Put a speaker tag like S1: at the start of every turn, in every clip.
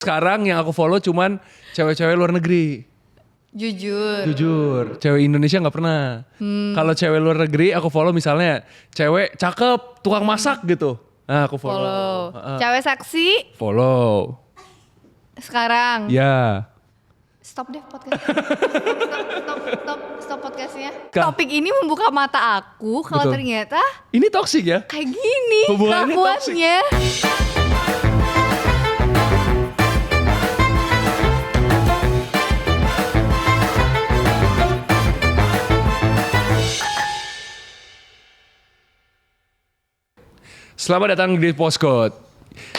S1: Sekarang yang aku follow cuman cewek-cewek luar negeri. Jujur, cewek Indonesia nggak pernah. Kalau cewek luar negeri aku follow misalnya cewek cakep, tukang masak gitu. Nah aku follow.
S2: Cewek seksi.
S1: Follow.
S2: Sekarang.
S1: Ya.
S2: Stop deh podcastnya. Stop podcastnya.
S1: Kak.
S2: Topik ini membuka mata aku kalau
S1: Betul.
S2: ternyata
S1: Ini toksik ya?
S2: kayak gini
S1: Hubungannya
S2: kelakuannya.
S1: Selamat datang di Postcode.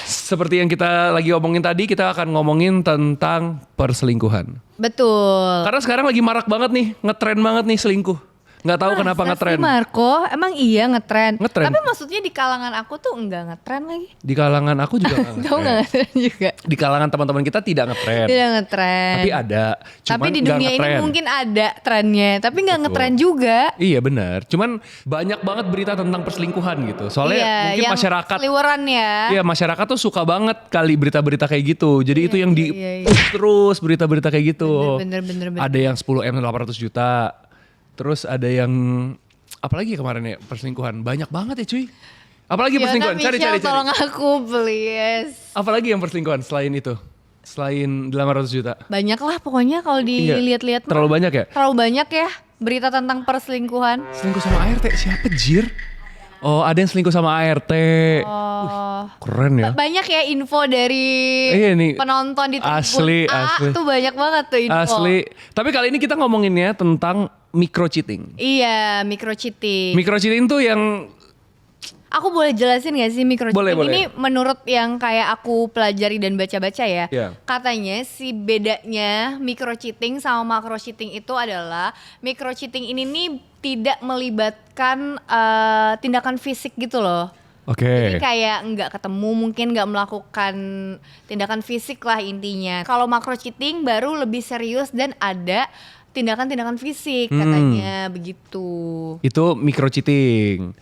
S1: Seperti yang kita lagi ngomongin tadi, kita akan ngomongin tentang perselingkuhan.
S2: Betul.
S1: Karena sekarang lagi marak banget nih, ngetren banget nih selingkuh. Nggak tahu kenapa
S2: Masa
S1: ngetren.
S2: sih, Marco, emang iya ngetren.
S1: Ngetren.
S2: Tapi maksudnya di kalangan aku tuh enggak ngetren lagi.
S1: Di kalangan aku juga nggak
S2: Kamu
S1: ngetren.
S2: enggak ngetren juga.
S1: Di kalangan teman-teman kita tidak ngetren.
S2: Tidak ngetren.
S1: Tapi ada. Cuman
S2: Tapi di
S1: nggak
S2: dunia ini
S1: ngetren.
S2: mungkin ada trennya, tapi enggak
S1: Betul.
S2: ngetren juga.
S1: Iya benar. Cuman banyak banget berita tentang perselingkuhan gitu. Soalnya
S2: Iya,
S1: mungkin
S2: yang
S1: masyarakat.
S2: seliweran ya.
S1: Iya masyarakat tuh suka banget kali berita-berita kayak gitu. Jadi itu yang di
S2: iya.
S1: push terus berita-berita kayak gitu.
S2: Bener.
S1: Ada yang 10M 800 juta. Terus ada yang apalagi kemarin ya perselingkuhan. Banyak banget ya cuy. Apalagi perselingkuhan?
S2: Michelle,
S1: Cari.
S2: tolong aku please.
S1: Apalagi yang perselingkuhan selain itu? Selain 800 juta?
S2: Banyak lah pokoknya kalau dilihat-lihat.
S1: Terlalu banyak ya?
S2: Terlalu banyak ya berita tentang perselingkuhan.
S1: Selingkuh sama ART siapa Jir? Oh ada yang selingkuh sama ART.
S2: Oh.
S1: Keren ya.
S2: Banyak ya info dari
S1: Iya nih,
S2: penonton di Tribun
S1: asli.
S2: tuh banyak banget tuh info.
S1: Asli. Tapi kali ini kita ngomonginnya tentang micro cheating.
S2: Iya, micro cheating.
S1: Micro cheating tuh yang
S2: Aku boleh jelasin gak sih micro cheating
S1: Boleh.
S2: ini menurut yang kayak aku pelajari dan baca-baca ya.
S1: Iya.
S2: Katanya si bedanya micro cheating sama macro cheating itu adalah micro cheating ini nih tidak melibatkan tindakan fisik gitu loh.
S1: Oke.
S2: Jadi kayak nggak ketemu, mungkin nggak melakukan tindakan fisik lah intinya. Kalau macro cheating baru lebih serius dan ada tindakan-tindakan fisik katanya begitu.
S1: Itu micro cheating.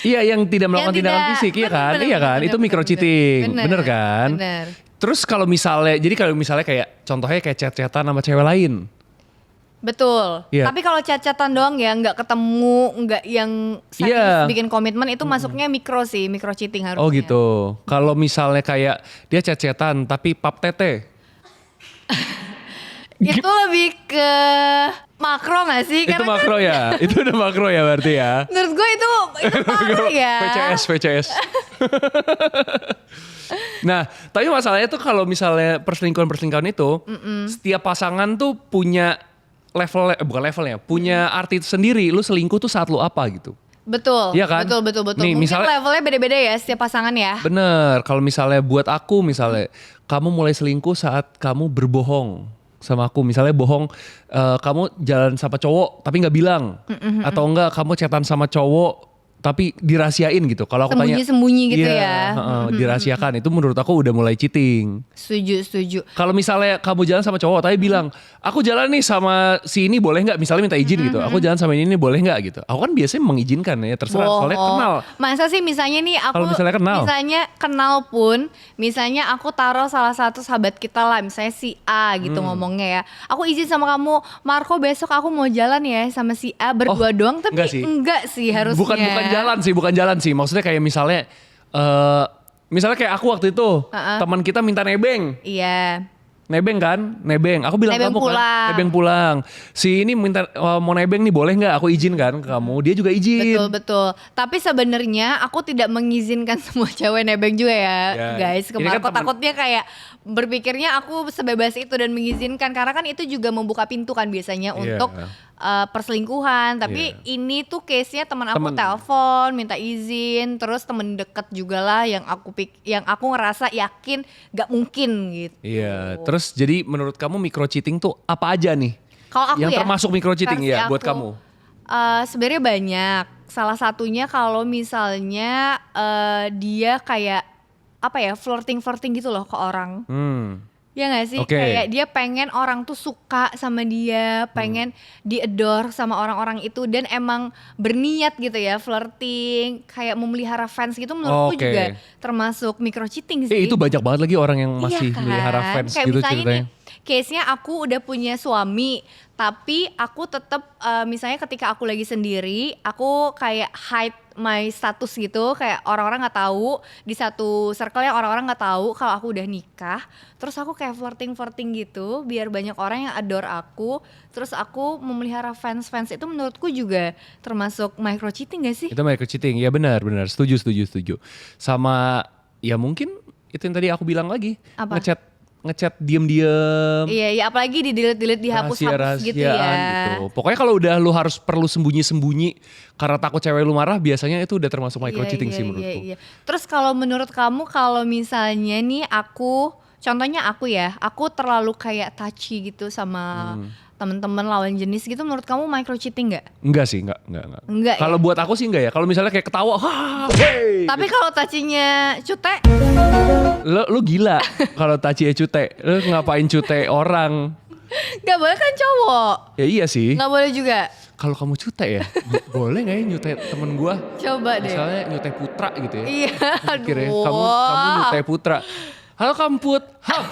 S1: Iya yang tidak melakukan
S2: Yang
S1: tindakan
S2: tidak-
S1: fisik, iya kan?
S2: bener,
S1: Iya kan?
S2: bener,
S1: Itu micro
S2: bener,
S1: cheating. Bener kan?
S2: Bener.
S1: Terus kalau misalnya, jadi kalau misalnya kayak contohnya kayak chat-chatan sama cewek lain.
S2: Betul.
S1: Iya.
S2: Tapi kalau chat-chatan doang ya, nggak ketemu, nggak yang serius
S1: Iya.
S2: bikin komitmen itu masuknya mikro sih, micro cheating harusnya.
S1: Oh gitu. Kalau misalnya kayak dia chat-chatan tapi pap tete.
S2: Itu lebih ke makro nggak sih?
S1: Itu
S2: Karena
S1: makro ya? Itu udah makro ya berarti ya?
S2: menurut gue itu parah ya.
S1: VCS. Nah, tapi masalahnya tuh kalau misalnya perselingkuhan itu, setiap pasangan tuh punya bukan levelnya, punya arti sendiri. Lu selingkuh tuh saat lu apa gitu.
S2: Betul.
S1: Iya kan?
S2: Betul.
S1: Nih,
S2: Mungkin
S1: misalnya-
S2: levelnya beda-beda ya setiap pasangan ya.
S1: Bener, kalau misalnya buat aku misalnya, kamu mulai selingkuh saat kamu berbohong sama aku. Misalnya bohong, kamu jalan sama cowok tapi nggak bilang. Atau enggak kamu chatan sama cowok tapi dirahasiain gitu. Kalau aku tanya,
S2: Sembunyi-sembunyi gitu
S1: iya,
S2: ya.
S1: dirahasiakan. Itu menurut aku udah mulai cheating.
S2: Setuju.
S1: Kalau misalnya kamu jalan sama cowok tapi bilang, aku jalan nih sama si ini boleh nggak? Misalnya minta izin gitu, aku jalan sama ini boleh nggak gitu. Aku kan biasanya mengizinkan ya, terserah. Soalnya kenal.
S2: Masa sih misalnya nih aku
S1: Kalau misalnya kenal.
S2: kenal pun, misalnya aku taruh salah satu sahabat kita lah, misalnya si A gitu ngomongnya ya. Aku izin sama kamu, Marco besok aku mau jalan ya sama si A berdua doang, tapi enggak sih harusnya.
S1: Bukan jalan sih. Maksudnya kayak misalnya misalnya kayak aku waktu itu teman kita minta nebeng.
S2: Iya.
S1: Nebeng kan? Nebeng. Aku bilang
S2: Nebeng
S1: kamu
S2: pulang.
S1: kan nebeng pulang. Si ini minta mau nebeng nih boleh nggak? Aku izin kan ke kamu. Dia juga izin.
S2: Betul. Tapi sebenarnya aku tidak mengizinkan semua cewek nebeng juga ya,
S1: Ya,
S2: guys.
S1: ini kan
S2: Aku takutnya kayak berpikirnya aku sebebas itu dan mengizinkan karena kan itu juga membuka pintu kan biasanya
S1: Iya.
S2: untuk perselingkuhan. Tapi ini tuh case-nya teman aku
S1: Temen.
S2: telepon minta izin, terus temen deket juga lah yang aku ngerasa yakin gak mungkin gitu.
S1: Iya. Terus jadi menurut kamu micro cheating tuh apa aja nih?
S2: Kalau aku
S1: Yang
S2: ya,
S1: termasuk micro cheating
S2: versi
S1: ya buat
S2: aku,
S1: kamu?
S2: Sebenarnya banyak. Salah satunya kalau misalnya dia kayak apa ya, flirting gitu loh ke orang. Ya gak sih?
S1: Oke.
S2: Kayak dia pengen orang tuh suka sama dia, pengen di-adore sama orang-orang itu, dan emang berniat gitu ya, flirting, kayak memelihara fans gitu, menurutku
S1: Oke.
S2: juga termasuk micro cheating sih.
S1: Itu banyak banget lagi orang yang masih
S2: Iya kan?
S1: melihara fans
S2: Kayak
S1: gitu
S2: misalnya
S1: ceritanya.
S2: nih, case-nya aku udah punya suami, tapi aku tetap misalnya ketika aku lagi sendiri, aku kayak hide my status gitu, kayak orang-orang nggak tahu, di satu circle yang orang-orang nggak tahu kalau aku udah nikah. Terus aku kayak flirting gitu, biar banyak orang yang adore aku. Terus aku memelihara fans itu, menurutku juga termasuk micro cheating gak sih?
S1: Itu micro cheating, ya benar. Setuju. Sama ya mungkin itu yang tadi aku bilang lagi,
S2: Apa?
S1: ngechat diem-diem.
S2: Iya, apalagi di delete dihapus-hapus gitu ya.
S1: Gitu. Pokoknya kalau udah lu harus perlu sembunyi-sembunyi karena takut cewek lu marah, biasanya itu udah termasuk micro cheating sih menurutku.
S2: Iya. Terus kalau menurut kamu, kalau misalnya nih contohnya aku ya, aku terlalu kayak touchy gitu sama temen-temen lawan jenis gitu, menurut kamu micro cheating gak?
S1: Enggak sih, enggak.
S2: Enggak
S1: Kalau
S2: ya?
S1: buat aku sih enggak ya. Kalau misalnya kayak ketawa, hey!
S2: Tapi kalau touchy-nya cute,
S1: Lu gila kalau taci cute. Lu ngapain cute orang?
S2: gak boleh kan cowok?
S1: Ya iya sih.
S2: Gak boleh juga?
S1: Kalau kamu cute ya, boleh gak ya nyute temen gua?
S2: Coba deh.
S1: Misalnya nyute Putra gitu ya.
S2: Iya,
S1: Mikir ya,
S2: aduh.
S1: kamu nyute Putra. Halo Kamput. Hah.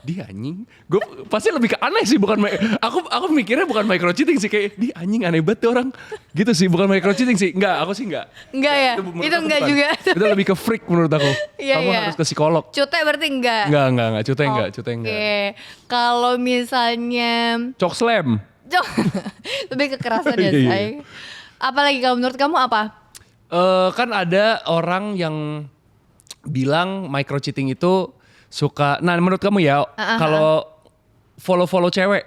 S1: Dia anjing. Gue pasti lebih ke aneh sih, bukan aku mikirnya bukan micro cheating sih, kayak dia anjing aneh banget tuh orang. Gitu sih, bukan micro cheating sih. Enggak, aku sih enggak.
S2: Enggak ya?
S1: menurut
S2: Itu
S1: aku
S2: enggak
S1: bukan.
S2: juga.
S1: Itu lebih ke freak menurut aku.
S2: Iya,
S1: Kamu
S2: iya.
S1: harus ke psikolog.
S2: Cute berarti enggak?
S1: Enggak, cute enggak.
S2: Oke, kalau misalnya
S1: Cok slam.
S2: lebih kekerasan ya,
S1: Iya, iya.
S2: say. Apalagi kalau menurut kamu apa?
S1: Kan ada orang yang bilang micro cheating itu suka. Nah, menurut kamu ya, kalau follow cewek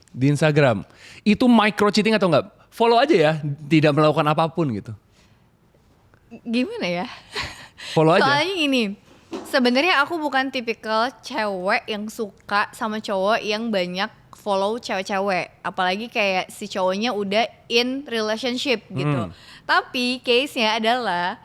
S1: di Instagram, itu micro cheating atau enggak? Follow aja ya, tidak melakukan apapun gitu.
S2: Gimana ya?
S1: Follow aja.
S2: Soalnya gini, sebenarnya aku bukan tipikal cewek yang suka sama cowok yang banyak follow cewek-cewek, apalagi kayak si cowoknya udah in relationship gitu. Tapi case-nya adalah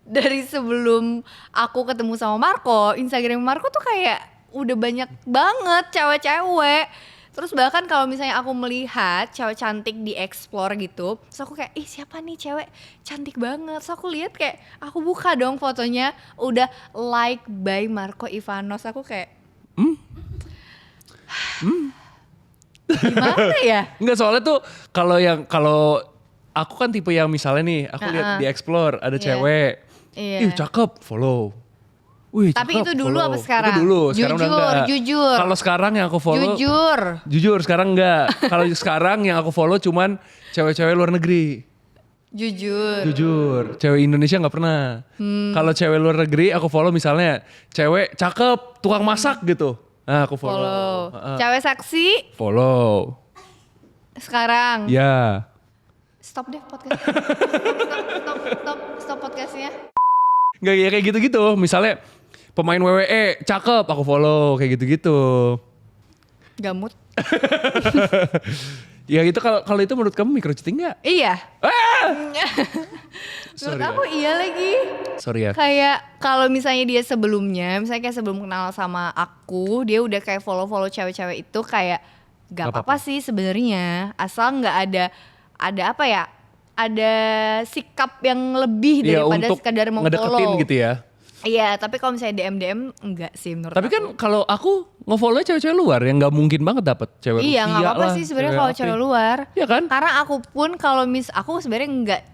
S2: dari sebelum aku ketemu sama Marco, Instagram Marco tuh kayak udah banyak banget cewek-cewek. Terus bahkan kalau misalnya aku melihat cewek cantik di explore gitu, terus aku kayak, ih siapa nih cewek cantik banget. Terus aku lihat kayak, aku buka dong fotonya, udah like by Marco Ivanos. Aku kayak, gimana ya?
S1: Enggak, soalnya tuh kalau aku kan tipe yang misalnya nih, aku lihat di explore ada
S2: Iya.
S1: cewek.
S2: Iya.
S1: Ih, cakep, follow. Wih,
S2: Tapi
S1: cakep,
S2: itu dulu
S1: follow.
S2: apa sekarang?
S1: Itu dulu, sekarang udah
S2: Jujur,
S1: enggak.
S2: jujur.
S1: Kalau sekarang yang aku follow
S2: Jujur,
S1: sekarang enggak. Kalau sekarang yang aku follow cuman cewek-cewek luar negeri. Jujur, cewek Indonesia nggak pernah. Kalau cewek luar negeri aku follow misalnya cewek cakep, tukang masak gitu. Nah, aku follow.
S2: follow. Cewek seksi,
S1: Follow.
S2: sekarang.
S1: Ya.
S2: Stop deh podcastnya. Stop podcastnya.
S1: Nggak ya kayak gitu-gitu. Misalnya pemain WWE cakep, aku follow kayak gitu-gitu.
S2: Gamut.
S1: Ya itu kalau itu menurut kamu micro cheating nggak?
S2: Iya. Menurut
S1: Sorry
S2: aku iya lagi.
S1: Sorry ya.
S2: Kayak kalau misalnya dia sebelumnya, misalnya kayak sebelum kenal sama aku, dia udah kayak follow cewek-cewek itu, kayak gak
S1: Gak
S2: apa-apa sih sebenarnya, asal nggak ada apa ya, ada sikap yang lebih
S1: Iya,
S2: daripada
S1: untuk
S2: sekadar mau
S1: ngedeketin
S2: follow.
S1: gitu ya.
S2: Iya, tapi kalau misalnya DM enggak sih menurut
S1: Tapi
S2: aku.
S1: kan kalau aku nge-follow cewek-cewek luar yang nggak mungkin banget dapet cewek
S2: Iya, nggak
S1: Rusia
S2: apa-apa
S1: lah,
S2: sih sebenarnya kalau
S1: apa.
S2: cewek luar.
S1: Iya kan?
S2: Karena aku pun kalau aku sebenarnya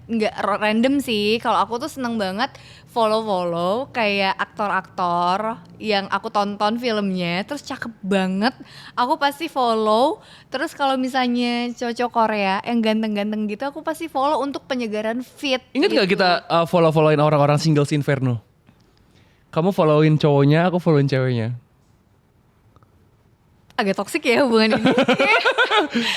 S2: nggak random sih. Kalau aku tuh seneng banget follow kayak aktor-aktor yang aku tonton filmnya, terus cakep banget, aku pasti follow. Terus kalau misalnya cowok Korea yang ganteng-ganteng gitu, aku pasti follow untuk penyegaran fit.
S1: Ingat
S2: gitu.
S1: gak kita follow-followin orang-orang singles inferno? Kamu followin cowoknya, aku followin ceweknya.
S2: Agak toksik ya hubungan ini.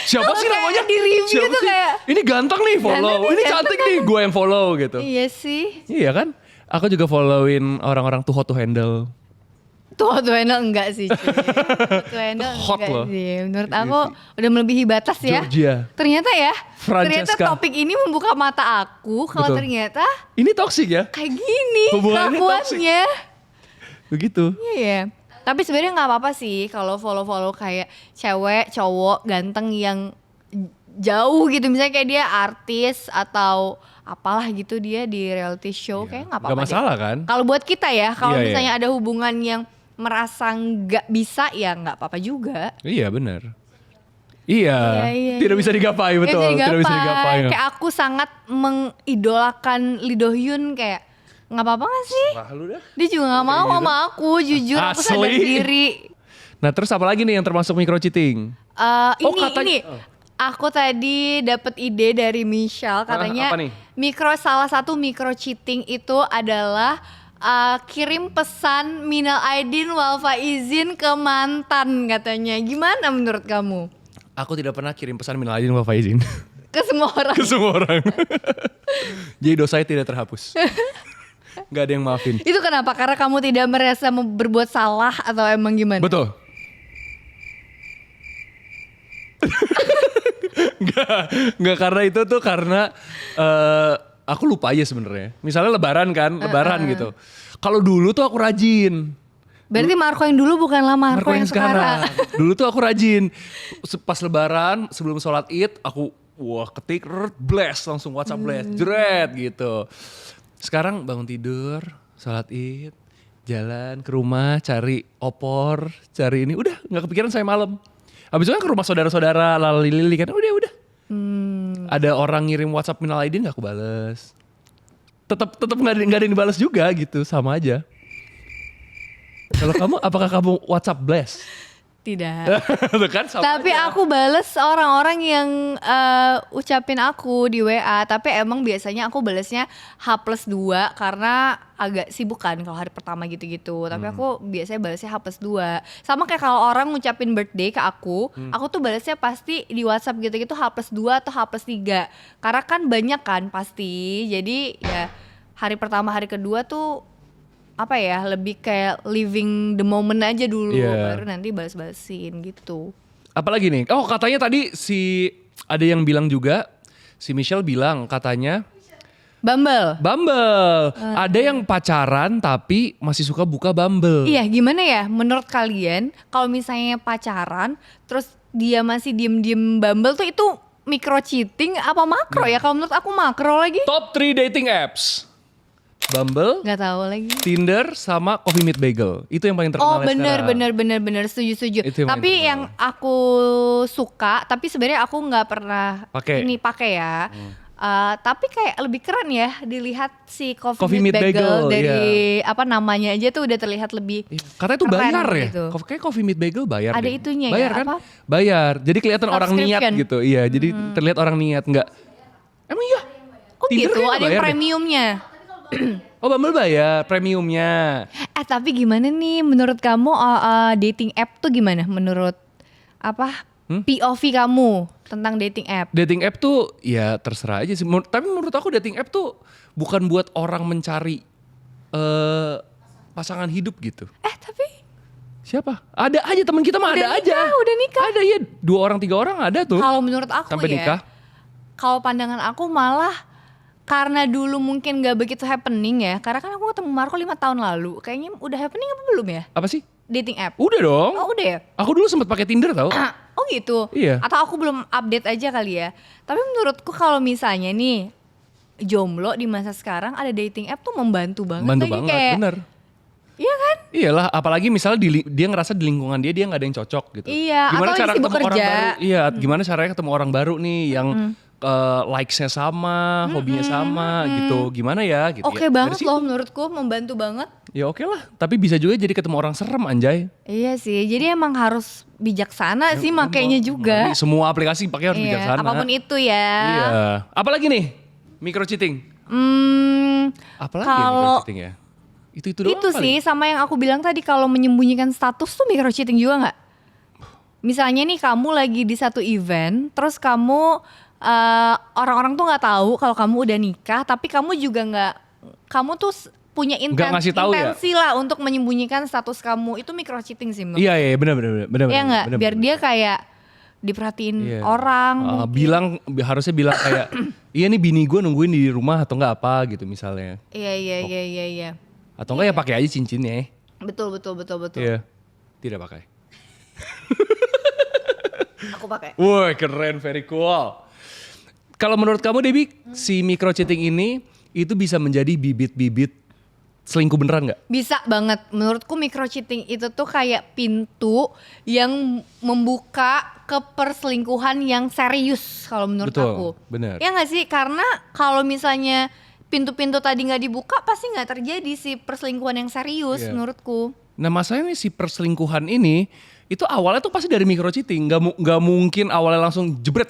S1: Siapa
S2: Kalau
S1: sih
S2: kayak
S1: namanya?
S2: di review
S1: Siapa
S2: tuh
S1: sih?
S2: kayak,
S1: Ini ganteng nih follow,
S2: Ganteng nih,
S1: ini
S2: ganteng
S1: cantik nih, gue yang follow gitu.
S2: Iya sih.
S1: Iya kan? Aku juga followin orang-orang too hot to handle.
S2: Tuh handle enggak sih cuy. Tuh handle
S1: Hot
S2: enggak
S1: loh.
S2: sih. Menurut
S1: Iya
S2: aku udah melebihi batas ya.
S1: Georgia.
S2: Ternyata ya. Ternyata
S1: Francesca.
S2: topik ini membuka mata aku kalau
S1: Betul.
S2: ternyata
S1: Ini toxic ya?
S2: kayak gini
S1: Hubungannya
S2: kelakuannya.
S1: Begitu.
S2: Iya ya. Tapi sebenarnya nggak apa-apa sih kalau follow kayak cewek, cowok ganteng yang jauh gitu, misalnya kayak dia artis atau apalah gitu, dia di reality show, kayak nggak apa-apa.
S1: Gak masalah kan?
S2: Kalau buat kita ya, kalau
S1: Iya,
S2: misalnya ada hubungan yang merasa nggak bisa ya nggak apa-apa juga.
S1: Iya benar. Iya,
S2: Iya,
S1: tidak bisa digapai, betul. Tidak bisa digapai.
S2: Kayak aku sangat mengidolakan Lee Do Hyun, kayak nggak apa-apa gak sih?
S1: Wah, lu dah.
S2: Dia juga nggak mau sama aku, jujur aku sadar
S1: Asli.
S2: diri.
S1: Nah terus apa lagi nih yang termasuk micro cheating?
S2: Ini aku tadi dapat ide dari Michelle, katanya
S1: apa nih?
S2: salah satu micro cheating itu adalah kirim pesan minal aidin wal faizin ke mantan katanya. Gimana menurut kamu?
S1: Aku tidak pernah kirim pesan minal aidin wal faizin
S2: Ke semua orang.
S1: ke semua orang. Jadi dosanya tidak terhapus. Gak ada yang maafin.
S2: Itu kenapa? Karena kamu tidak merasa berbuat salah atau emang gimana?
S1: Betul. Nggak karena itu tuh karena aku lupa aja sebenarnya. Misalnya lebaran kan, lebaran gitu. Kalau dulu tuh aku rajin.
S2: Berarti Marco yang dulu bukanlah Marco yang sekarang.
S1: Dulu tuh aku rajin. Pas lebaran sebelum sholat Id aku ketik blast langsung WhatsApp blast jret gitu. Sekarang bangun tidur, sholat Id, jalan ke rumah cari opor, cari ini, udah nggak kepikiran saya malam. Habis itu kan ke rumah saudara-saudara lalili kan udah. Ada orang ngirim WhatsApp minal aidin nggak aku bales. Tetap nggak ada yang dibales juga gitu, sama aja. Kalau kamu, apakah kamu WhatsApp blast?
S2: Tidak.
S1: Tuh kan sama
S2: Tapi
S1: aja.
S2: aku bales orang-orang yang ucapin aku di WA. Tapi emang biasanya aku balesnya H+2 karena agak sibuk kan kalau hari pertama gitu-gitu. Tapi aku biasanya balesnya H+2. Sama kayak kalau orang ngucapin birthday ke aku tuh balesnya pasti di WhatsApp gitu-gitu H+2 atau H+3. Karena kan banyak kan pasti. Jadi ya hari pertama hari kedua tuh apa ya, lebih kayak living the moment aja dulu, baru nanti balas-balasin gitu.
S1: Apalagi nih? Oh katanya tadi ada yang bilang juga, si Michelle bilang katanya
S2: Bumble.
S1: Ada yang pacaran tapi masih suka buka Bumble.
S2: Iya, gimana ya menurut kalian kalau misalnya pacaran terus dia masih diem-diem Bumble tuh itu micro cheating apa makro ya? Kalau menurut aku makro lagi.
S1: Top 3 dating apps. Bumble,
S2: Gak tahu lagi.
S1: Tinder, sama Coffee Meet Bagel. Itu yang paling terkenal
S2: bener setuju.
S1: Itu
S2: Tapi yang aku suka, tapi sebenarnya aku nggak pernah pakai ya. Tapi kayak lebih keren ya dilihat si Coffee Meet Bagel dari apa namanya aja tuh udah terlihat lebih.
S1: Katanya tuh bayar ya.
S2: Gitu.
S1: Kayak Coffee Meet Bagel bayar.
S2: Ada
S1: deh.
S2: itunya
S1: bayar
S2: ya?
S1: Kan?
S2: Apa?
S1: Bayar. Jadi kelihatan orang niat gitu. Iya, jadi terlihat orang niat nggak. Emang iya?
S2: Oh
S1: Tinder
S2: gitu, ada yang
S1: bayar deh.
S2: premiumnya.
S1: Oh Bumble bayar premiumnya.
S2: Tapi gimana nih menurut kamu dating app tuh gimana? Menurut apa POV kamu tentang dating app?
S1: Dating app tuh ya terserah aja sih. Tapi menurut aku dating app tuh bukan buat orang mencari pasangan hidup gitu.
S2: Tapi
S1: siapa? Ada aja teman kita mah ada aja.
S2: Udah nikah.
S1: Ada ya 2 orang 3 orang ada tuh.
S2: Kalau menurut aku
S1: sampai nikah.
S2: Kalau pandangan aku malah karena dulu mungkin gak begitu happening ya. Karena kan aku ketemu Marco 5 tahun lalu. Kayaknya udah happening apa belum ya?
S1: Apa sih?
S2: Dating app.
S1: Udah dong.
S2: Oh udah ya?
S1: Aku dulu sempat pakai Tinder tau.
S2: Oh gitu?
S1: Iya.
S2: Atau aku belum update aja kali ya. Tapi menurutku kalau misalnya nih jomblo di masa sekarang ada dating app tuh membantu banget.
S1: Membantu banget,
S2: kayak,
S1: bener.
S2: Iya kan?
S1: Iyalah, apalagi misalnya dia ngerasa di lingkungan dia gak ada yang cocok gitu.
S2: Iya,
S1: Gimana
S2: atau
S1: cara
S2: sibuk
S1: ketemu orang
S2: kerja.
S1: baru? Iya, gimana caranya ketemu orang baru nih yang likes-nya sama, hobinya sama gitu. Gimana ya gitu.
S2: Oke
S1: ya.
S2: banget loh menurutku, membantu banget.
S1: Ya oke lah, tapi bisa juga jadi ketemu orang serem anjay.
S2: Iya sih, jadi emang harus bijaksana sih makainya juga.
S1: Semua aplikasi pakai harus bijaksana.
S2: Apapun itu ya.
S1: Iya. Apalagi nih? Micro cheating. Apalagi ya micro cheating ya? Itu doang
S2: Itu
S1: kali.
S2: sih sama yang aku bilang tadi, kalau menyembunyikan status tuh micro cheating juga nggak? Misalnya nih kamu lagi di satu event, terus kamu orang-orang tuh nggak tahu kalau kamu udah nikah, tapi kamu juga kamu tuh punya
S1: ngasih tahu
S2: intensi lah untuk menyembunyikan status kamu. Itu micro cheating sih menurut.
S1: Iya benar.
S2: Iya nggak? Biar dia kayak diperhatiin orang.
S1: Harusnya bilang kayak iya nih bini gue nungguin di rumah atau enggak apa gitu misalnya.
S2: Iya.
S1: Atau enggak ya pakai aja cincinnya.
S2: Betul.
S1: Iya. Tidak pakai.
S2: Aku pakai.
S1: Woi keren, very cool. Kalau menurut kamu Debbie, si micro cheating ini itu bisa menjadi bibit-bibit selingkuh beneran nggak?
S2: Bisa banget. Menurutku micro cheating itu tuh kayak pintu yang membuka ke perselingkuhan yang serius kalau menurut
S1: Betul,
S2: aku.
S1: benar.
S2: Ya nggak sih? Karena kalau misalnya pintu-pintu tadi nggak dibuka pasti nggak terjadi si perselingkuhan yang serius menurutku.
S1: Nah masalahnya nih si perselingkuhan ini itu awalnya tuh pasti dari micro cheating, nggak mungkin awalnya langsung jebret.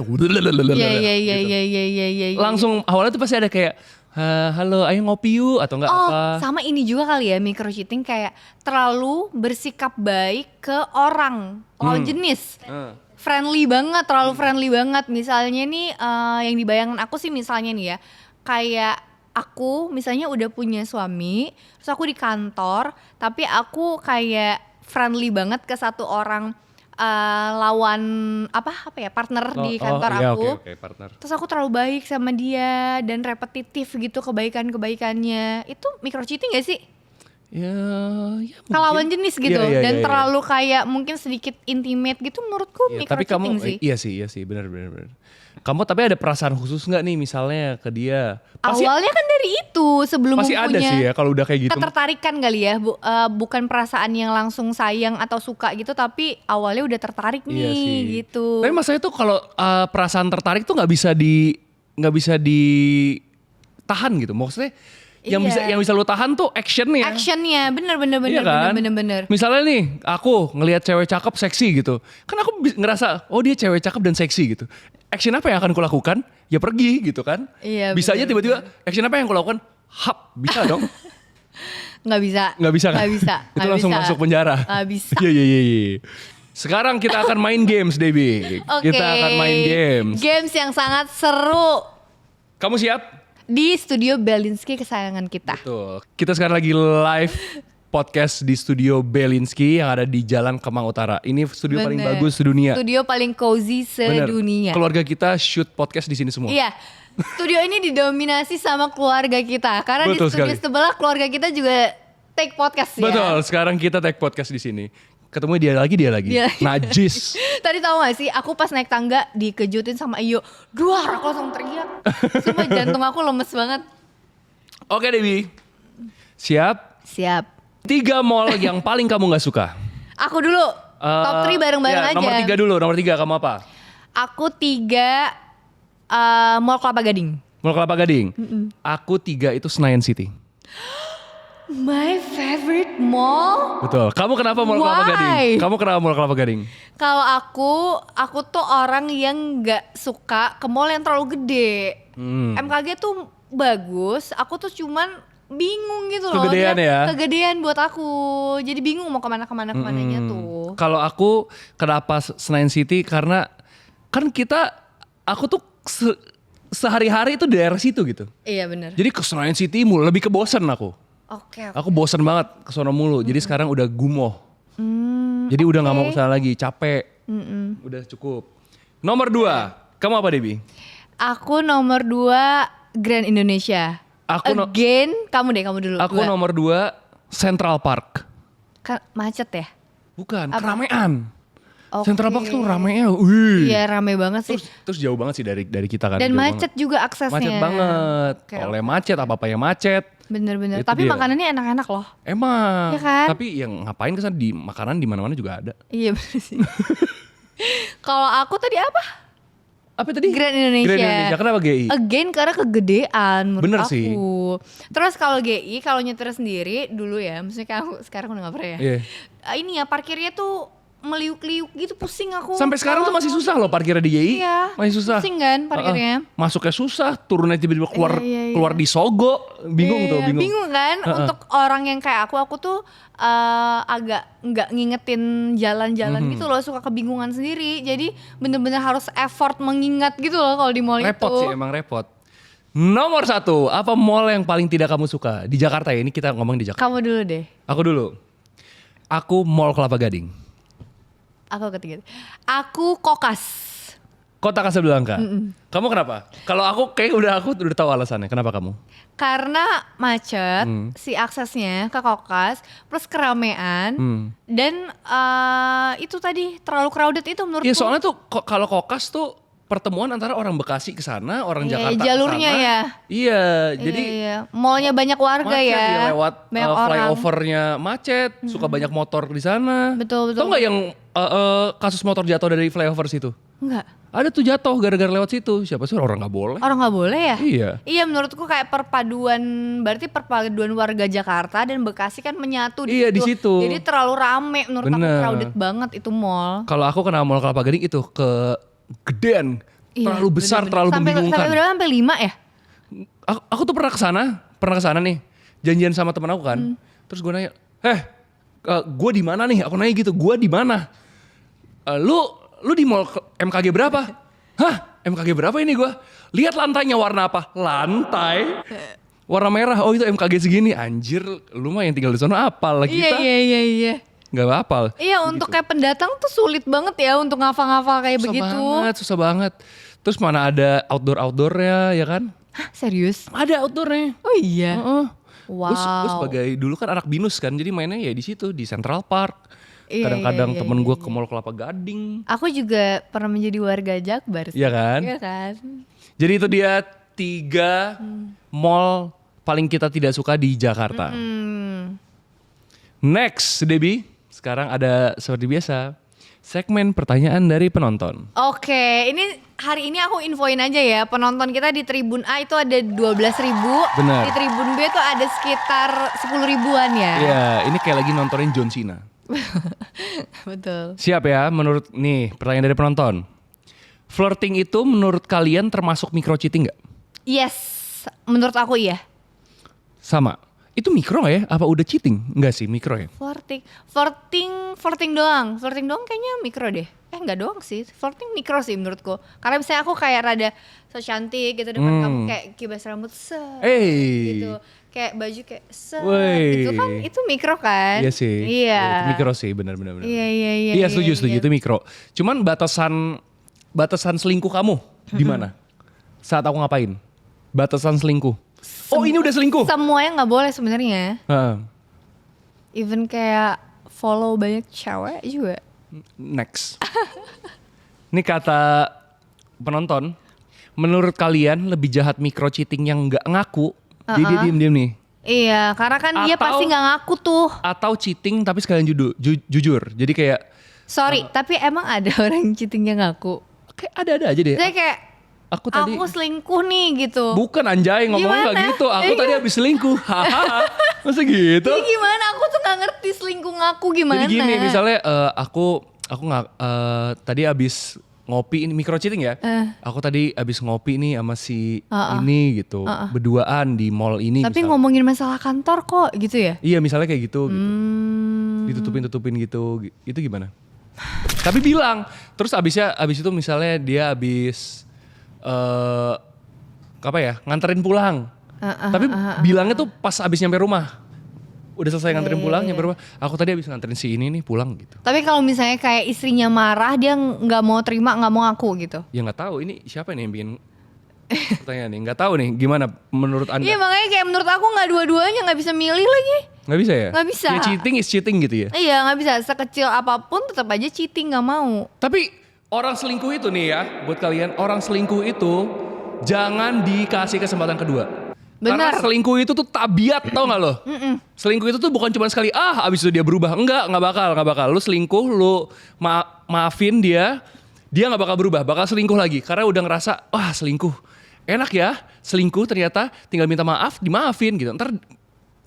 S2: Iya.
S1: Langsung awalnya tuh pasti ada kayak halo ayo ngopi yuk atau enggak apa.
S2: Sama ini juga kali ya micro cheating kayak terlalu bersikap baik ke orang lawan jenis. Friendly banget, terlalu friendly banget. Misalnya nih yang dibayangkan aku sih misalnya nih ya, kayak aku misalnya udah punya suami, terus aku di kantor, tapi aku kayak friendly banget ke satu orang lawan apa ya partner di kantor aku.
S1: Oke, partner.
S2: Terus aku terlalu baik sama dia dan repetitif gitu kebaikannya. Itu micro cheating gak sih?
S1: Ya
S2: Ke lawan jenis gitu dan terlalu kayak mungkin sedikit intimate gitu menurutku micro
S1: tapi
S2: cheating
S1: kamu
S2: sih.
S1: Iya sih benar. Kamu tapi ada perasaan khusus nggak nih misalnya ke dia? Pasti,
S2: Awalnya kan dari itu sebelum
S1: pasti
S2: punya
S1: ada sih ya kalau udah kayak gitu.
S2: ketertarikan kali ya, bukan perasaan yang langsung sayang atau suka gitu, tapi awalnya udah tertarik
S1: Iya
S2: nih
S1: sih.
S2: gitu.
S1: Tapi masalahnya tuh kalau perasaan tertarik tuh nggak bisa ditahan gitu. Maksudnya yang bisa lu tahan tuh actionnya.
S2: Actionnya bener.
S1: Iya kan?
S2: Bener.
S1: Misalnya nih aku ngelihat cewek cakep seksi gitu, kan aku ngerasa oh dia cewek cakep dan seksi gitu. Action apa yang akan kulakukan? Ya pergi gitu kan.
S2: Iya,
S1: bisa aja
S2: bener.
S1: tiba-tiba action apa yang kulakukan? Hap, bisa dong.
S2: Nggak bisa kan?
S1: Nggak bisa. Itu langsung masuk penjara.
S2: Nggak bisa.
S1: Iya. Sekarang kita akan main games, Debbie.
S2: Oke.
S1: Kita akan main games.
S2: Games yang sangat seru
S1: Kamu siap?
S2: di studio Belinsky kesayangan kita.
S1: Betul. Kita sekarang lagi live podcast di studio Belinsky yang ada di Jalan Kemang Utara. Ini studio paling
S2: Bener.
S1: bagus sedunia.
S2: Studio paling cozy
S1: Bener.
S2: sedunia.
S1: Keluarga kita shoot podcast di sini semua.
S2: Iya. Studio ini didominasi sama keluarga kita karena
S1: Betul
S2: di studio
S1: sekali.
S2: sebelah keluarga kita juga take podcast ya.
S1: Betul. Sekarang kita take podcast di sini. Ketemu dia lagi.
S2: Dia lagi.
S1: Najis.
S2: Tadi tahu gak sih, aku pas naik tangga dikejutin sama Iyo. Duar, aku langsung teriak. Sumpah jantung aku lemes banget.
S1: Oke Debbie. Siap?
S2: Siap.
S1: 3 mall yang paling kamu gak suka.
S2: Aku dulu. Top 3 bareng-bareng
S1: ya,
S2: aja.
S1: Nomor 3 dulu. Nomor 3 kamu apa?
S2: Aku 3 Mall Kelapa Gading.
S1: Mall Kelapa Gading. Aku 3 itu Senayan City.
S2: My favorite mall?
S1: Betul. Kamu kenapa Mall Kelapa
S2: Why?
S1: Gading? Kamu kenapa Mall Kelapa Gading?
S2: Kalau aku tuh orang yang gak suka ke mall yang terlalu gede. MKG tuh bagus, aku tuh cuman bingung gitu loh.
S1: Kegedean ya?
S2: Kegedean buat aku. Jadi bingung mau kemananya tuh.
S1: Kalau aku kenapa Senayan City karena kan aku tuh sehari-hari itu di daerah situ gitu.
S2: Iya bener.
S1: Jadi ke Senayan City mulu lebih ke bosen aku.
S2: Oke.
S1: Aku bosen banget ke sono mulu. Jadi sekarang udah gumoh. Jadi udah nggak mau kesana lagi, capek. Udah cukup. Nomor 2, kamu apa Debbie?
S2: Aku nomor 2 Grand Indonesia. Kamu dulu.
S1: Aku nomor 2 Central Park.
S2: Macet ya?
S1: Bukan, keramaian.
S2: Oke.
S1: Central Park tuh ramenya, wih.
S2: Iya rame banget sih.
S1: Terus jauh banget sih dari kita kan.
S2: Dan
S1: jauh
S2: macet
S1: banget.
S2: juga aksesnya.
S1: Macet banget.
S2: Oke,
S1: Oleh macet, apa-apa yang macet.
S2: Bener-bener.
S1: Itu
S2: Tapi
S1: dia.
S2: makanannya enak-enak loh.
S1: Emang.
S2: Ya kan?
S1: Tapi yang ngapain kesana di makanan di mana-mana juga ada.
S2: Iya bener sih. Kalau aku tadi apa?
S1: Apa tadi?
S2: Grand Indonesia.
S1: Grand Indonesia. Kenapa GI?
S2: Again karena kegedean menurut
S1: Bener
S2: aku.
S1: sih.
S2: Terus kalau GI kalau nyetir sendiri dulu ya, maksudnya kan aku sekarang udah gak pernah ya.
S1: Iya.
S2: Ini ya parkirnya tuh meliuk-liuk gitu, pusing aku.
S1: Sampai sekarang tuh masih susah loh parkirnya di GI.
S2: Iya.
S1: Masih susah.
S2: Pusing kan parkirnya.
S1: Masuknya susah, turunnya tiba-tiba
S2: Iya.
S1: keluar di Sogo. Bingung tuh,
S2: Iya,
S1: bingung.
S2: Bingung kan? Untuk orang yang kayak aku tuh agak nggak ngingetin jalan-jalan gitu loh, suka kebingungan sendiri. Jadi bener-bener harus effort mengingat gitu loh kalau di mall
S1: Repot
S2: itu.
S1: sih, emang repot. Nomor 1, apa mall yang paling tidak kamu suka? Di Jakarta ya, ini kita ngomong di Jakarta.
S2: Kamu dulu deh.
S1: Aku dulu. Aku Mall Kelapa Gading.
S2: Aku ketiga. Aku Kokas.
S1: Kota Casablanca. Kamu kenapa? Kalau aku aku udah tahu alasannya. Kenapa kamu?
S2: Karena macet, si aksesnya ke Kokas, plus keramaian, dan itu tadi terlalu crowded itu menurutku.
S1: Iya soalnya tuh kalau Kokas tuh pertemuan antara orang Bekasi ke sana, orang
S2: Iya,
S1: Jakarta
S2: jalurnya
S1: ke sana.
S2: ya.
S1: Iya, jadi
S2: Iya. Mallnya banyak warga
S1: macet,
S2: ya.
S1: lewat
S2: Banyak orang.
S1: flyovernya macet, suka banyak motor di sana.
S2: Betul.
S1: Tahu nggak yang kasus motor jatuh dari flyover situ?
S2: Enggak.
S1: Ada tuh jatuh gara-gara lewat situ. Siapa sih orang nggak boleh?
S2: Orang nggak boleh ya?
S1: Iya.
S2: Iya menurutku kayak berarti perpaduan warga Jakarta dan Bekasi kan menyatu
S1: Iya, di situ.
S2: Jadi terlalu rame menurut aku,
S1: Bener.
S2: crowded banget itu mall.
S1: Kalau aku kenal Mall Kelapa Gading itu kegedean,
S2: Iya,
S1: terlalu besar,
S2: bener-bener.
S1: terlalu membingungkan.
S2: Sampai berapa? Sampai 5 ya?
S1: Aku tuh pernah kesana nih, janjian sama temen aku kan. Terus gue nanya, gue di mana nih? Aku nanya gitu, gue di mana? Lu di mall MKG berapa? Hah? MKG berapa ini gue? Lihat lantainya warna apa? Lantai warna merah. Oh itu MKG segini. Anjir, lu mah yang tinggal di sana apal lah kita.
S2: Iya.
S1: Gak apal.
S2: Iya
S1: Gitu.
S2: untuk kayak pendatang tuh sulit banget ya untuk ngafal-ngafal kayak begitu.
S1: Susah banget. Terus mana ada outdoornya ya kan?
S2: Hah, serius?
S1: Ada outdoornya.
S2: Oh iya.
S1: Heeh.
S2: Wow.
S1: Gue sebagai dulu kan anak binus kan, jadi mainnya ya di situ di Central Park.
S2: Iya,
S1: Kadang-kadang
S2: iya,
S1: temen
S2: iya,
S1: gue ke Mall Kelapa Gading.
S2: Aku juga pernah menjadi warga Jakbar sih.
S1: Iya kan?
S2: Iya kan?
S1: Jadi itu dia 3 mall paling kita tidak suka di Jakarta. Next, Debbie. Sekarang ada seperti biasa segmen pertanyaan dari penonton.
S2: Oke, ini hari ini aku infoin aja ya, penonton kita di Tribun A itu ada 12.000,
S1: Benar.
S2: di Tribun B itu ada sekitar 10 ribuan ya.
S1: Iya, ini kayak lagi nontonin John Cena.
S2: Betul.
S1: Siap ya, menurut nih pertanyaan dari penonton. Flirting itu menurut kalian termasuk micro cheating nggak?
S2: Yes, menurut aku iya.
S1: Sama. Itu mikro gak ya? Apa udah cheating? Enggak sih, mikro ya.
S2: Flirting doang. Flirting doang kayaknya mikro deh. Enggak doang sih. Flirting mikro sih menurutku. Karena misalnya aku kayak rada so cantik gitu depan kamu, kayak kibas rambut gitu. Kayak baju kayak gitu kan, itu mikro kan?
S1: Iya sih.
S2: Iya.
S1: Itu mikro sih, benar-benar.
S2: Iya.
S1: Iya, setuju itu mikro. Cuman batasan selingkuh kamu di mana? Saat aku ngapain? Batasan selingkuh. Oh, ini udah selingkuh.
S2: Semuanya nggak boleh sebenarnya.
S1: Heeh.
S2: Even kayak follow banyak cewek juga.
S1: Next. Ini kata penonton, menurut kalian lebih jahat micro cheating yang nggak ngaku, dia diem nih,
S2: Iya, karena kan dia
S1: Atau-
S2: pasti nggak ngaku tuh.
S1: atau cheating tapi sekalian jujur. Jadi kayak
S2: Sorry, tapi emang ada orang yang cheatingnya ngaku.
S1: ada aja deh.
S2: Saya kayak
S1: Aku tadi
S2: aku selingkuh nih gitu.
S1: bukan anjay ngomongnya nggak
S2: Gimana?
S1: gitu. Aku tadi habis selingkuh. Hahaha. Masa gitu?
S2: Jadi gimana? Aku tuh nggak ngerti selingkuh ngaku gimana.
S1: Jadi gini, misalnya aku nggak tadi habis ngopi, ini micro cheating ya. Aku tadi habis ngopi nih sama si ini gitu, berduaan di mall ini.
S2: Tapi
S1: misalnya.
S2: ngomongin masalah kantor kok gitu ya?
S1: Iya, misalnya kayak gitu. Ditutupin gitu. Itu gimana? Tapi bilang, terus abis itu misalnya dia abis apa ya, nganterin pulang. Tapi bilangnya tuh pas abis nyampe rumah. Udah selesai nganterin pulang, nyampe rumah. Aku tadi abis nganterin si ini nih pulang gitu.
S2: Tapi kalau misalnya kayak istrinya marah, dia nggak mau terima, nggak mau ngaku gitu.
S1: Ya nggak tahu ini siapa nih yang bikin pertanyaan nih. Nggak tahu nih gimana menurut Anda.
S2: Iya makanya kayak menurut aku nggak dua-duanya, nggak bisa milih lagi.
S1: Nggak bisa ya?
S2: Nggak bisa.
S1: Ya cheating is cheating gitu ya.
S2: Iya nggak bisa, sekecil apapun tetap aja cheating, nggak mau.
S1: Tapi orang selingkuh itu nih ya, buat kalian, orang selingkuh itu jangan dikasih kesempatan kedua. Karena
S2: Benar.
S1: selingkuh itu tuh tabiat, tau gak lo? Selingkuh itu tuh bukan cuma sekali, abis itu dia berubah. Enggak bakal. Lu selingkuh, lu maafin dia gak bakal berubah, bakal selingkuh lagi. Karena udah ngerasa, selingkuh. Enak ya, selingkuh ternyata tinggal minta maaf, dimaafin gitu. Ntar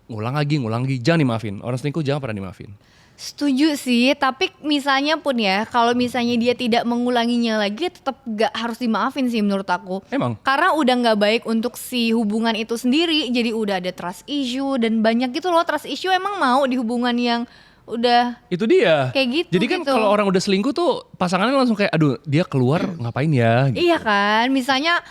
S1: ngulang lagi, jangan dimaafin. Orang selingkuh jangan pernah dimaafin.
S2: Setuju sih, tapi misalnya pun ya, kalau misalnya dia tidak mengulanginya lagi, tetap gak harus dimaafin sih menurut aku.
S1: Emang?
S2: Karena udah gak baik untuk si hubungan itu sendiri, jadi udah ada trust issue dan banyak gitu loh. Trust issue emang mau di hubungan yang udah
S1: Itu dia.
S2: kayak gitu.
S1: Jadi kan kalau orang udah selingkuh tuh pasangannya langsung kayak, aduh dia keluar ngapain ya? Gitu.
S2: Iya kan, misalnya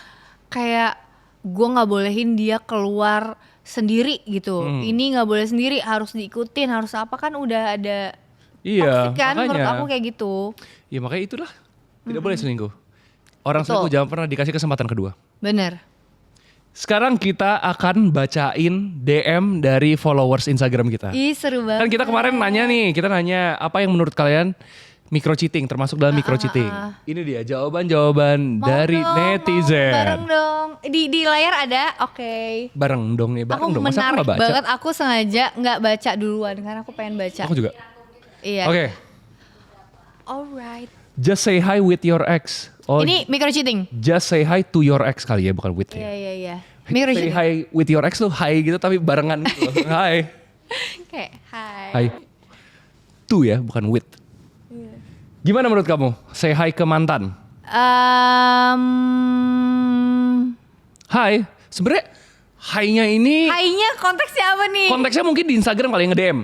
S2: kayak gue gak bolehin dia keluar sendiri gitu. Ini gak boleh sendiri, harus diikutin, harus apa, kan udah ada
S1: Iya,
S2: toxic kan
S1: makanya.
S2: menurut aku kayak gitu.
S1: Ya makanya itulah, tidak boleh selingkuh. Orang
S2: Betul.
S1: selingkuh jangan pernah dikasih kesempatan kedua.
S2: Bener.
S1: Sekarang kita akan bacain DM dari followers Instagram kita.
S2: Ih seru banget.
S1: Kan kita kemarin kita nanya apa yang menurut kalian micro cheating, termasuk dalam micro cheating. Ini dia jawaban-jawaban
S2: Mau
S1: dari
S2: dong,
S1: netizen.
S2: mau bareng dong. Di layar ada, oke.
S1: Bareng dong nih, bareng
S2: Aku
S1: dong. Masa aku
S2: menarik
S1: gak baca?
S2: banget, aku sengaja nggak baca duluan karena aku pengen baca.
S1: Aku juga.
S2: Iya.
S1: Oke,
S2: Alright.
S1: just say hi with your ex. Oh,
S2: Ini micro cheating.
S1: just say hi to your ex kali ya, bukan with ya.
S2: Iya. Micro
S1: Say
S2: cheating.
S1: hi with your ex tuh hi gitu tapi barengan gitu. Hi.
S2: Kayak hai.
S1: Hi. To ya, bukan with. Gimana menurut kamu? Say hi ke mantan. Hai. Sebenarnya hi-nya ini
S2: Hai-nya konteksnya apa nih?
S1: konteksnya mungkin di Instagram kali nge-DM.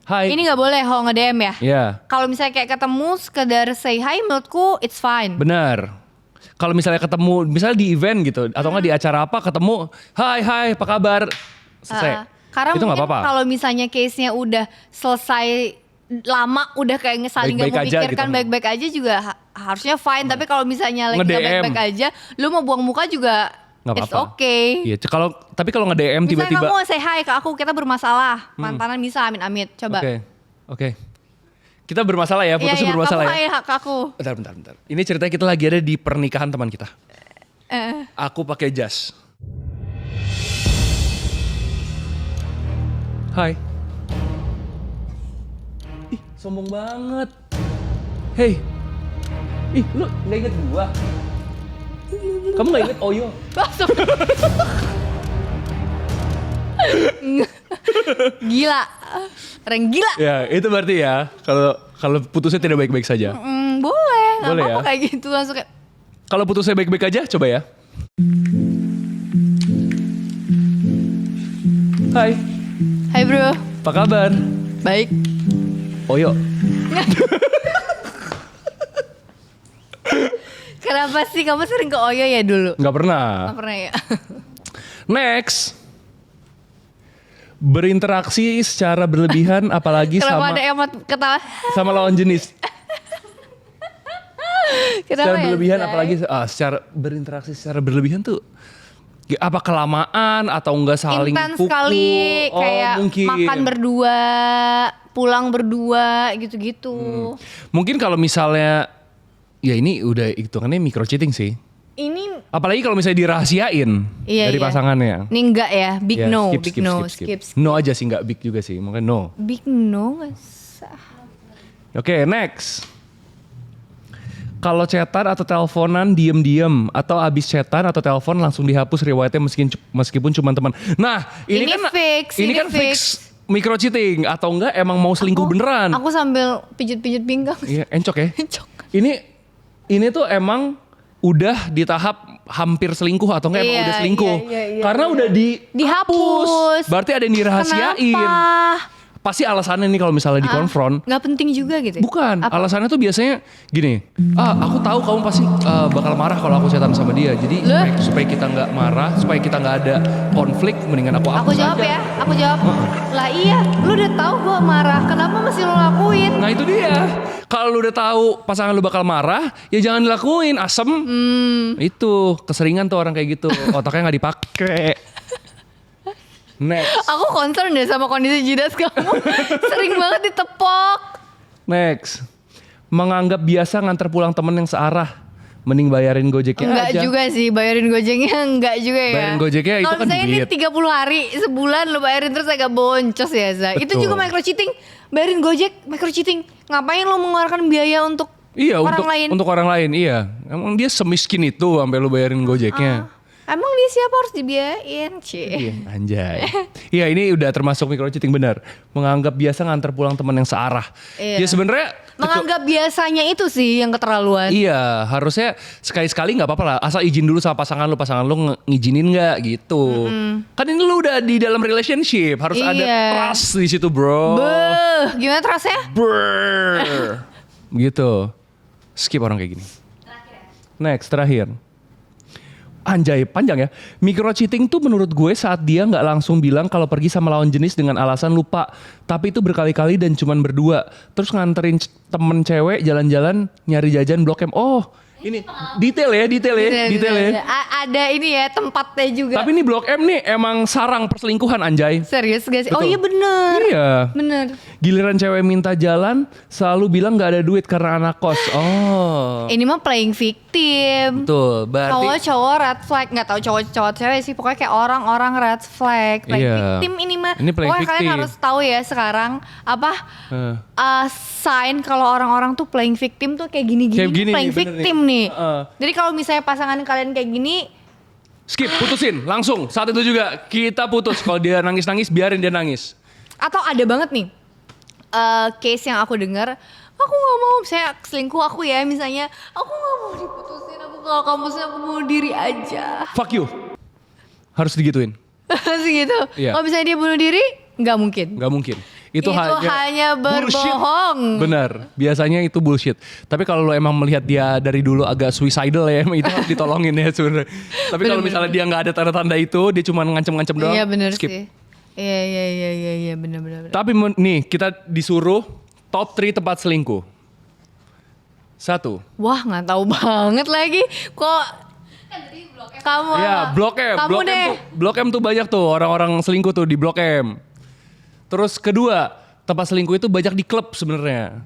S1: Hai.
S2: Ini nggak boleh kalau nge-DM ya?
S1: Ya,
S2: Kalau misalnya kayak ketemu sekedar say hi menurutku it's fine.
S1: benar. Kalau misalnya ketemu, misalnya di event gitu, atau nggak di acara apa, ketemu, hai, apa kabar? Selesai.
S2: Karena
S1: Itu nggak
S2: mungkin
S1: apa-apa.
S2: kalau misalnya case-nya udah selesai lama, udah kayak saling nggak
S1: Baik-baik aja
S2: memikirkan
S1: gitu.
S2: baik-baik aja juga harusnya fine. Tapi kalau misalnya lagi nggak
S1: Nge-DM.
S2: baik-baik aja, lu mau buang muka juga
S1: Nggak
S2: it's
S1: apa-apa.
S2: okay.
S1: Iya, tapi kalau nge-DM
S2: Misalnya
S1: tiba-tiba.
S2: kamu say hi ke aku, kita bermasalah, mantanan bisa amit-amit, coba.
S1: Oke. Kita bermasalah ya, putusnya
S2: Iya,
S1: bermasalah
S2: kamu
S1: ya.
S2: hai ke aku.
S1: Bentar. Ini ceritanya kita lagi ada di pernikahan teman kita. Aku pakai jas. Hai. Ih, sombong banget. Hey. Ih, lu gak inget gua? Kamu gak inget Oyo?
S2: Gila, orang gila.
S1: Ya, itu berarti ya. Kalau putusnya tidak baik-baik saja.
S2: Boleh, nggak
S1: Boleh
S2: apa-apa
S1: ya?
S2: kayak gitu langsung kayak.
S1: Kalau putusnya baik-baik aja, coba ya. Hai,
S2: Hai bro,
S1: apa kabar?
S2: baik.
S1: Oyo.
S2: Kenapa sih kamu sering ke Oyo ya dulu?
S1: Nggak pernah.
S2: Nggak pernah ya?
S1: Next. Berinteraksi secara berlebihan apalagi
S2: Kenapa
S1: sama
S2: ada emot ketawa?
S1: sama lawan jenis.
S2: Kenapa
S1: Secara
S2: ya,
S1: berlebihan
S2: Say?
S1: apalagi secara berinteraksi secara berlebihan tuh apa kelamaan atau enggak saling
S2: Intens
S1: pukul?
S2: sekali, kayak
S1: mungkin.
S2: makan berdua, pulang berdua, gitu-gitu.
S1: Mungkin kalau misalnya ya ini udah hitungannya micro cheating sih.
S2: Ini
S1: Apalagi kalau misalnya dirahasiain
S2: Iya,
S1: dari
S2: iya.
S1: pasangannya.
S2: ini enggak ya, big
S1: Ya,
S2: no,
S1: skip.
S2: skip.
S1: No aja sih, nggak big juga sih, mungkin no.
S2: Big no, nggak sah.
S1: Oke, next. Kalau chatan atau teleponan diem-diem atau abis chatan atau telepon langsung dihapus riwayatnya meskipun cuma teman. Nah,
S2: Ini fix,
S1: ini
S2: ini
S1: kan fix micro cheating atau enggak emang mau selingkuh beneran?
S2: Aku sambil pijit-pijit pinggang.
S1: Iya, encok ya.
S2: Cok.
S1: Ini tuh emang udah di tahap hampir selingkuh atau enggak emang
S2: Iya,
S1: udah selingkuh.
S2: iya,
S1: Karena udah
S2: Dihapus.
S1: Berarti ada yang dirahasiain.
S2: Kenapa?
S1: Pasti alasannya nih kalau misalnya dikonfront.
S2: Nggak penting juga gitu.
S1: Bukan,
S2: Apa?
S1: alasannya tuh biasanya gini. Aku tahu kamu pasti bakal marah kalau aku chatan sama dia. Jadi
S2: Loh?
S1: supaya kita nggak marah, supaya kita nggak ada konflik, mendingan aku
S2: Aku
S1: hapus
S2: jawab
S1: aja.
S2: ya, aku jawab. Lah iya, lu udah tahu gue marah, kenapa masih lo lakuin?
S1: Nah itu dia. Kalau lu udah tahu pasangan lu bakal marah, ya jangan dilakuin. Asem. Itu keseringan tuh orang kayak gitu. Otaknya nggak dipakai. Next.
S2: Aku concern deh sama kondisi jidat kamu. Sering banget ditepok.
S1: Next. Menganggap biasa nganter pulang temen yang searah. Mending bayarin gojeknya
S2: Enggak
S1: aja.
S2: juga sih, bayarin gojeknya enggak juga ya.
S1: Bayarin gojeknya itu
S2: Kalau
S1: kan
S2: misalnya ini
S1: duit.
S2: 30 hari, sebulan lu bayarin terus agak boncos ya, Za. Itu
S1: Betul.
S2: juga micro cheating. Bayarin gojek, micro cheating. Ngapain lu mengeluarkan biaya untuk
S1: Iya
S2: orang lain?
S1: untuk orang lain iya. Emang dia semiskin itu sampai lu bayarin gojeknya.
S2: Emang dia siapa harus dibiayain, Cie?
S1: Iya anjay. Iya ini udah termasuk micro cheating benar. Menganggap biasa nganter pulang teman yang searah.
S2: Iya.
S1: Ya sebenarnya
S2: Menganggap biasanya itu sih yang keterlaluan.
S1: iya harusnya sekali-sekali nggak apa-apa lah. Asal izin dulu sama pasangan lu ngizinin nggak gitu. Kan ini lu udah di dalam relationship harus ada
S2: Iya.
S1: trust di situ bro.
S2: Beuh, gimana terasnya?
S1: Brrr. Gitu. Skip orang kayak gini. Next, terakhir. Anjay, panjang ya. Micro cheating tuh menurut gue saat dia nggak langsung bilang kalau pergi sama lawan jenis dengan alasan lupa. Tapi itu berkali-kali dan cuman berdua. Terus nganterin temen cewek jalan-jalan nyari jajan Blok M. Oh, Ini detail ya.
S2: Ada ini ya tempatnya juga.
S1: Tapi ini Blok M nih emang sarang perselingkuhan anjay.
S2: Serius gak sih? Oh
S1: Betul.
S2: iya bener.
S1: Iya.
S2: Bener.
S1: Giliran cewek minta jalan selalu bilang gak ada duit karena anak kos. Oh.
S2: Ini mah playing victim.
S1: Betul. Berarti
S2: Cowok red flag, nggak tahu cowok cewek sih, pokoknya kayak orang-orang red flag, playing
S1: Iya.
S2: victim ini mah.
S1: Ini playing
S2: Pokoknya kalian
S1: victim.
S2: harus tahu ya sekarang apa sign kalau orang-orang tuh playing victim tuh kayak gini-gini,
S1: Kayak gini
S2: playing
S1: nih, bener
S2: victim
S1: nih.
S2: nih.
S1: Heeh.
S2: Jadi kalau misalnya pasangan kalian kayak gini,
S1: skip, putusin langsung. Saat itu juga kita putus. Kalau dia nangis-nangis biarin dia nangis.
S2: atau ada banget nih case yang aku dengar, aku nggak mau misalnya selingkuh aku ya misalnya, aku nggak mau diputusin, aku kalau kampusnya aku mau diri aja.
S1: Fuck you. Harus digituin.
S2: Segitu.
S1: Iya.
S2: Kalau misalnya dia bunuh diri, nggak mungkin.
S1: Gak mungkin. Itu
S2: hanya
S1: bullshit.
S2: berbohong.
S1: Bener, biasanya itu bullshit. Tapi kalau lo emang melihat dia dari dulu agak suicidal ya, emang itu harus ditolongin ya sebenarnya. Tapi kalau misalnya dia nggak ada tanda-tanda itu, dia cuma ngancem-ngancem doang,
S2: Iya bener
S1: skip.
S2: sih. Iya bener.
S1: Tapi nih kita disuruh top 3 tempat selingkuh. 1.
S2: Wah nggak tahu banget lagi. Kok kamu?
S1: Ya, Blok M.
S2: Kamu deh.
S1: Blok M tuh banyak tuh orang-orang selingkuh tuh di Blok M. Terus kedua, tempat selingkuh itu banyak di klub sebenarnya.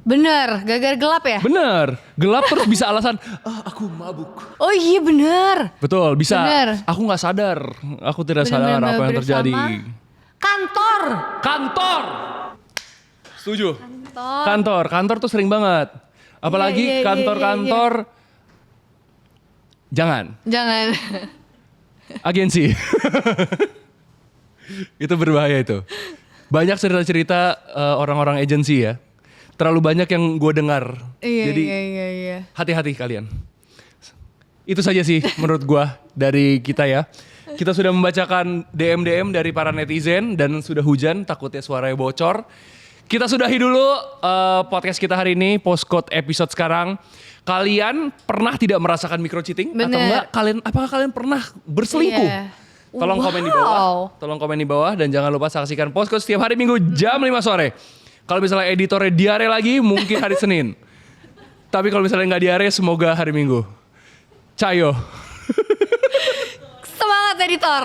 S2: Bener, gara-gara gelap ya?
S1: Bener, gelap terus bisa alasan, aku mabuk.
S2: Oh iya bener.
S1: Betul, bisa.
S2: Bener.
S1: Aku nggak sadar, aku tidak sadar apa yang terjadi.
S2: Kantor.
S1: Kantor. Setuju. Kantor tuh sering banget. Apalagi
S2: Iya.
S1: kantor-kantor. Jangan. Agensi. Itu berbahaya itu. Banyak cerita-cerita orang-orang agensi ya. Terlalu banyak yang gue dengar. Jadi
S2: Iya.
S1: hati-hati kalian. Itu saja sih menurut gue dari kita ya. Kita sudah membacakan DM dari para netizen dan sudah hujan, takutnya suaranya bocor. Kita sudahi dulu podcast kita hari ini, Postcode episode sekarang. Kalian pernah tidak merasakan micro cheating?
S2: Bener.
S1: Atau enggak? Apakah kalian pernah berselingkuh?
S2: Iya.
S1: Tolong komen di bawah dan jangan lupa saksikan Postcode setiap hari Minggu jam 5 sore. Kalau misalnya editornya diare lagi mungkin hari Senin. Tapi kalau misalnya nggak diare semoga hari Minggu. Cayo.
S2: Semangat editor.